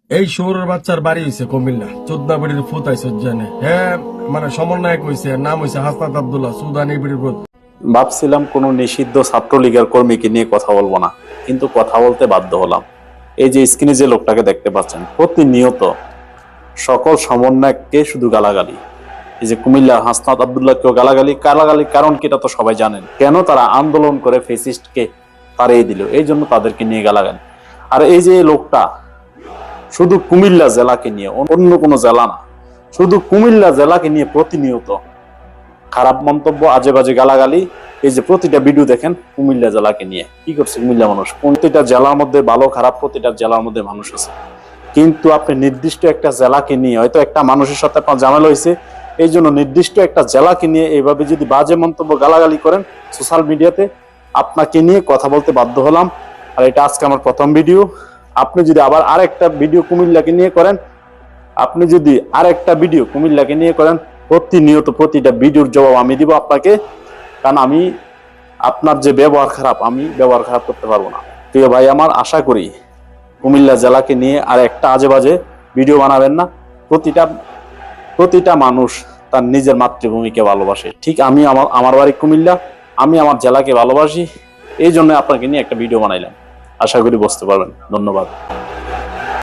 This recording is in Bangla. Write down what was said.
এই শহরের বাচ্চার বাড়ি হয়েছে কুমিল্লা, চোদ্দাবাড়ির ফুতাই সজ্জানে। হ্যাঁ, মানে সমন্বয়ক হয়েছে, নাম হয়েছে হাসনাত আব্দুল্লাহ, সুদানি বিড়ির। ভাবছিলাম কোনো নিষিদ্ধ ছাত্রলীগের কর্মীকে নিয়ে কথা বলবো না, কিন্তু কথা বলতে বাধ্য হলাম। এই যে স্ক্রিনে যে লোকটাকে দেখতে পাচ্ছেন, প্রতিনিয়ত সকল সমন্বয়ককে শুধু গালাগালি। এই যে কুমিল্লার হাসনাত আব্দুল্লাহকেও গালাগালি। গালাগালির কারণ কি এটা তো সবাই জানেন, কেন তারা আন্দোলন করে ফেসিস্টকে তাড়িয়ে দিল, এই জন্য তাদেরকে নিয়ে গালাগালি। আর এই যে লোকটা শুধু কুমিল্লা জেলাকে নিয়ে, অন্য কোনো জেলা না, শুধু কুমিল্লা জেলাকে নিয়ে প্রতিনিয়ত খারাপ মন্তব্য, আজে বাজে গালাগালি। এই যে প্রতিটা ভিডিও দেখেন কুমিল্লা জেলাকে নিয়ে কি করছে কুমিল্লা মানুষ। প্রতিটা জেলার মধ্যে ভালো খারাপ প্রতিটা জেলার মধ্যে মানুষ আছে, কিন্তু আপনি নির্দিষ্ট একটা জেলাকে নিয়ে, হয়তো একটা মানুষের সাথে আপনার ঝামেলা হয়েছে, এই জন্য নির্দিষ্ট একটা জেলাকে নিয়ে এইভাবে যদি বাজে মন্তব্য গালাগালি করেন সোশ্যাল মিডিয়াতে, আপনাকে নিয়ে কথা বলতে বাধ্য হলাম। আর এটা আজকে আমার প্রথম ভিডিও। আপনি যদি আবার আরেকটা ভিডিও কুমিল্লাকে নিয়ে করেন, আপনি যদি আরেকটা ভিডিও কুমিল্লাকে নিয়ে করেন, প্রতিনিয়ত প্রতিটা ভিডিওর জবাব আমি দিব আপনাকে। কারণ আমি আপনার যে ব্যবহার খারাপ, আমি ব্যবহার খারাপ করতে পারবো না। প্রিয় ভাই আমার, আশা করি কুমিল্লা জেলাকে নিয়ে আর একটা আজে বাজে ভিডিও বানাবেন না। প্রতিটা মানুষ তার নিজের মাতৃভূমিকে ভালোবাসে, ঠিক আমি আমার বাড়ি কুমিল্লা, আমি আমার জেলাকে ভালোবাসি, এই জন্য আপনাকে নিয়ে একটা ভিডিও বানাইলাম। আশা করি বুঝতে পারবেন। ধন্যবাদ।